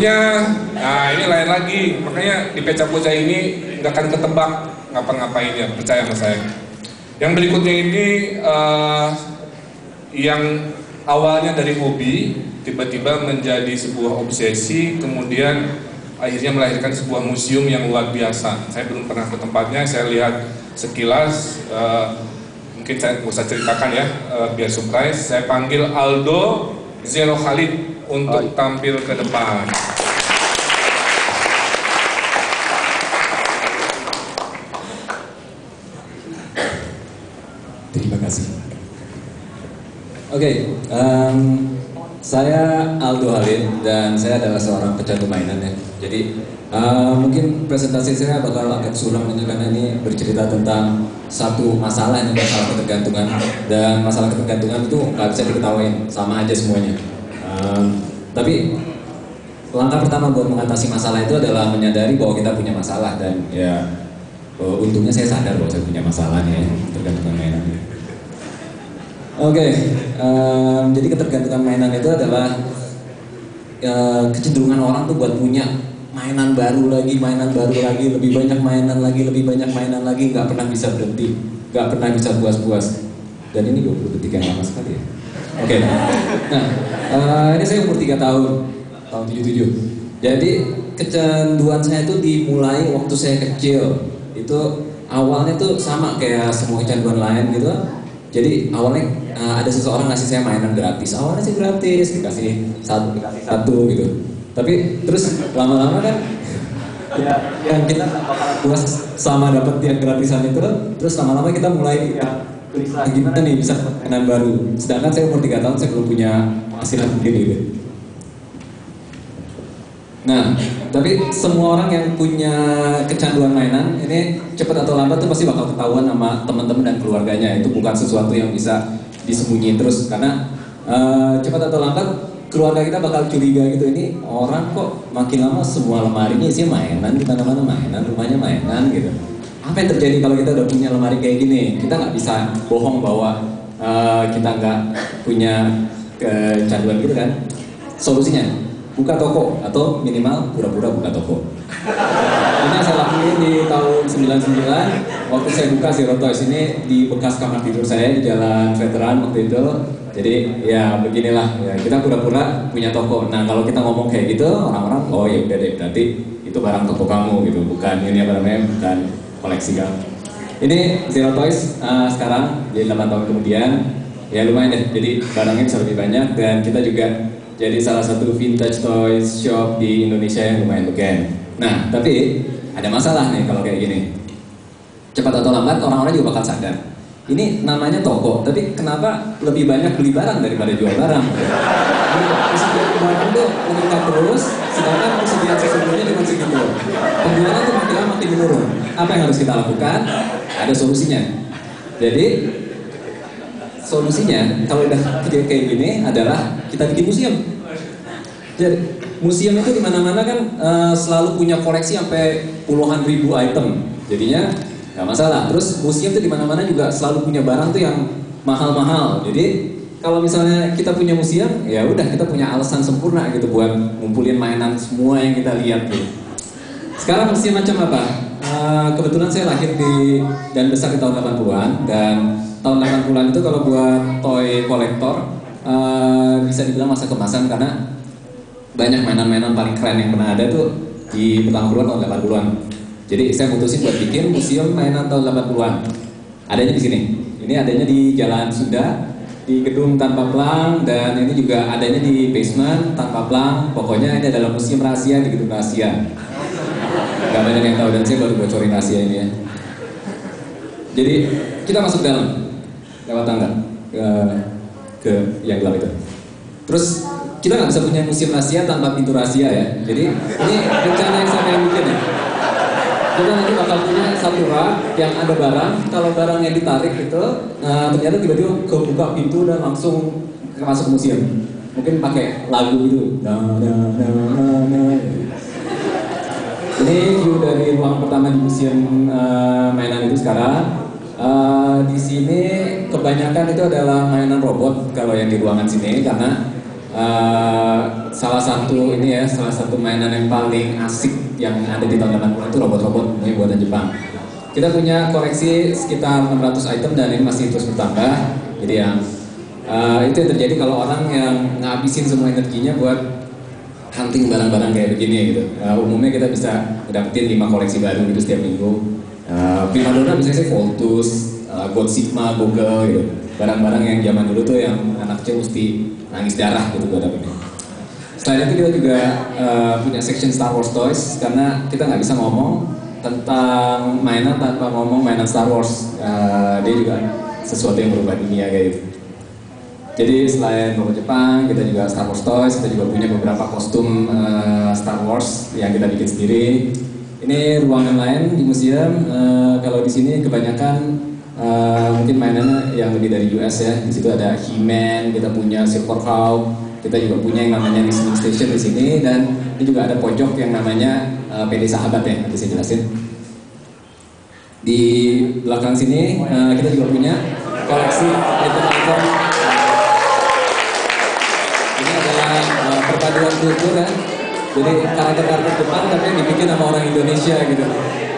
Nah ini lain lagi, makanya di Pecah Pecah ini nggak akan ketebak ngapa-ngapain ya, percaya sama saya. Yang berikutnya ini yang awalnya dari hobi tiba-tiba menjadi sebuah obsesi, kemudian akhirnya melahirkan sebuah museum yang luar biasa. Saya belum pernah ke tempatnya, saya lihat sekilas, mungkin saya nggak usah ceritakan ya, biar surprise. Saya panggil Aldo Zero Khalid untuk tampil ke depan. Terima kasih. Oke, saya Aldo Khalid dan saya adalah seorang pecandu mainan ya. Jadi mungkin presentasi saya bakal agak suram ini karena ini bercerita tentang satu masalah, ini masalah ketergantungan, dan masalah ketergantungan itu nggak bisa diketawain, sama aja semuanya. Tapi langkah pertama buat mengatasi masalah itu adalah menyadari bahwa kita punya masalah, dan ya untungnya saya sadar bahwa saya punya masalah nih ya, ketergantungan mainan. Oke, jadi ketergantungan mainan itu adalah kecenderungan orang tuh buat punya mainan baru lagi, lebih banyak mainan lagi, nggak pernah bisa berhenti, nggak pernah bisa puas-puas. Dan ini 20 detik yang lama sekali ya. Oke, nah ini saya umur 3 tahun 77. Jadi kecanduan saya itu dimulai waktu saya kecil. Itu awalnya tuh sama kayak semua kecanduan lain gitu. Jadi awalnya ada seseorang ngasih saya mainan gratis. Awalnya sih gratis, dikasih satu gitu. Tapi terus lama-lama kan ya yang kita bakal puas sama dapat yang gratisan itu. Terus lama-lama kita mulai ya gimana nih bisa mainan baru. Sedangkan saya umur 3 tahun saya belum punya penghasilan sendiri gitu. Nah, tapi semua orang yang punya kecanduan mainan ini cepat atau lambat tuh pasti bakal ketahuan sama teman-teman dan keluarganya. Itu bukan sesuatu yang bisa disembunyiin terus, karena cepat atau lambat keluarga kita bakal curiga gitu, ini orang kok makin lama semua lemarinya isinya mainan, di mana-mana mainan, rumahnya mainan gitu. Apa yang terjadi kalau kita udah punya lemari kayak gini? Kita nggak bisa bohong bahwa kita nggak punya kecanduan gitu kan. Solusinya buka toko, atau minimal pura-pura buka toko. Ini yang saya lakuin di tahun 99. Waktu saya buka Zero Toys ini di bekas kamar tidur saya di Jalan Veteran waktu itu. Jadi ya beginilah ya, kita pura-pura punya toko. Nah kalau kita ngomong kayak gitu, orang-orang oh ya udah deh, berarti itu barang toko kamu gitu, bukan ini apa namanya, bukan koleksi kamu. Ini Zero Toys sekarang jadi 8 tahun kemudian ya lumayan deh, jadi barangnya bisa lebih banyak, dan kita juga jadi salah satu vintage toys shop di Indonesia yang lumayan beken. Nah, tapi ada masalah nih kalau kayak gini. Cepat atau lambat orang-orang juga bakal sadar. Ini namanya toko, tapi kenapa lebih banyak beli barang daripada jual barang? Persediaan barang tuh meningkat terus, sedangkan persediaan sesungguhnya cuma segitu. Penjualan tuh makin lama makin menurun. Apa yang harus kita lakukan? Ada solusinya. Jadi solusinya kalau udah kayak gini adalah kita bikin museum. Jadi museum itu di mana-mana kan selalu punya koleksi sampai puluhan ribu item. Jadinya nggak masalah. Terus museum itu di mana-mana juga selalu punya barang tuh yang mahal-mahal. Jadi kalau misalnya kita punya museum, ya udah kita punya alasan sempurna gitu buat ngumpulin mainan semua yang kita lihat gitu. Sekarang museum macam apa? Kebetulan saya lahir dan besar di tahun 80-an, dan tahun 80-an itu kalau buat toy kolektor bisa dibilang masa kemasan, karena banyak mainan-mainan paling keren yang pernah ada tuh di pertama keluar tahun 80-an. Jadi saya mutusin buat bikin museum mainan tahun 80-an. Adanya di sini. Ini adanya di Jalan Sunda, di gedung tanpa pelang, dan ini juga adanya di basement tanpa pelang. Pokoknya ini adalah museum rahasia di gedung rahasia. Gak banyak yang tahu, dan saya baru bocorin rahasia ini ya. Jadi kita masuk dalam lewat tangga ke yang gelap itu. Terus kita nggak bisa punya museum rahasia tanpa pintu rahasia ya. Jadi ini rencana yang saya bikin ya. Kita nanti bakal punya satu rak yang ada barang. Kalau barangnya ditarik itu, ternyata tiba-tiba kebuka pintu dan langsung masuk museum. Mungkin pakai lagu gitu. Ini view dari ruang pertama di museum mainan itu sekarang. Di sini kebanyakan itu adalah mainan robot kalau yang di ruangan sini, karena salah satu mainan yang paling asik yang ada di tahun 80 itu robot-robot buatan Jepang. Kita punya koleksi sekitar 600 item dan ini masih terus bertambah. Jadi itu yang terjadi kalau orang yang ngabisin semua energinya buat hunting barang-barang kayak begini gitu. Umumnya kita bisa dapetin 5 koleksi baru gitu setiap minggu. Primadona biasanya Voltus, God Sigma, Google gitu. Barang-barang yang zaman dulu tuh yang anak kecil mesti nangis darah gitu buat dapetnya. Selain itu kita juga punya section Star Wars Toys karena kita nggak bisa ngomong tentang mainan tanpa ngomong mainan Star Wars. Dia juga sesuatu yang berubah dunia kayak gitu. Jadi selain robot Jepang, kita juga Star Wars Toys, kita juga punya beberapa kostum Star Wars yang kita bikin sendiri. Ini ruangan lain di museum. Kalau di sini kebanyakan mungkin mainannya yang lebih dari US ya. Di situ ada He-Man, kita punya Silverhawk, kita juga punya yang namanya Listening Station di sini, dan ini juga ada pojok yang namanya PD Sahabat ya, nanti saya jelasin. Di belakang sini kita juga punya koleksi item-item. Ini adalah perpaduan kultur ya. Jadi karakter-karakter Jepang tapi yang dibikin sama orang Indonesia gitu.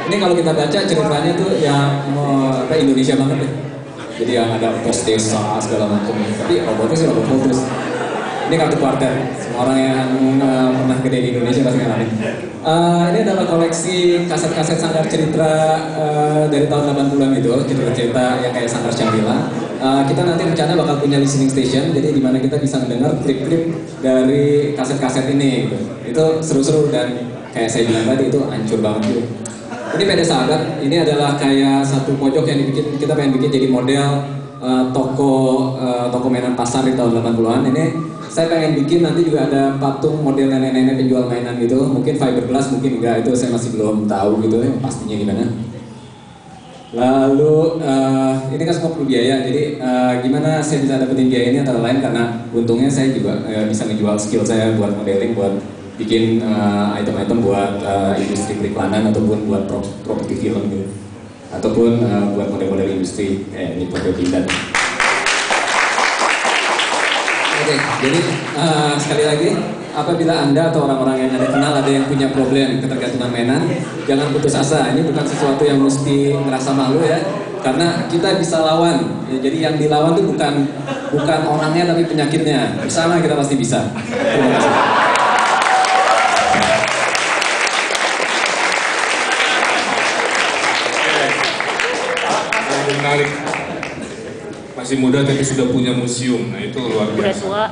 Ini kalau kita baca ceritanya tuh yang Indonesia banget ya. Jadi yang ada pos desa segala macam. Tapi robotnya sih robot Voltus. Ini kartu kuarter. Semua orang yang pernah gede di Indonesia pasti ngalamin. Ini adalah koleksi kaset-kaset Sanggar Cerita dari tahun 80-an itu, cerita-cerita yang kayak Sanggar Shangri-La. Kita nanti rencana bakal punya listening station, jadi di mana kita bisa mendengar klip-klip dari kaset-kaset ini. Gitu. Itu seru-seru dan kayak saya bilang tadi itu hancur banget gitu. Ini PD Sahabat, ini adalah kayak satu pojok yang kita pengen bikin jadi model toko mainan pasar di tahun 80-an. Ini saya pengen bikin nanti juga ada patung model nenek-nenek penjual mainan gitu. Mungkin fiberglass, mungkin enggak, itu saya masih belum tahu gitu ya, pastinya gimana. Lalu ini kan semua perlu biaya, jadi gimana saya bisa dapetin biaya ini antara lain karena untungnya saya juga bisa ngejual skill saya buat modeling, buat bikin item-item buat industri periklanan ataupun buat properti film gitu, ataupun buat model-model industri kayak ini Pondok Indah. Oke, jadi sekali lagi, apabila Anda atau orang-orang yang Anda kenal ada yang punya problem ketergantungan mainan, jangan putus asa. Ini bukan sesuatu yang mesti ngerasa malu ya, karena kita bisa lawan. Ya, jadi yang dilawan itu bukan orangnya tapi penyakitnya. Bersama kita pasti bisa. Terima kasih. Yang menarik. Masih muda tapi sudah punya museum, nah itu luar biasa. Udah tua.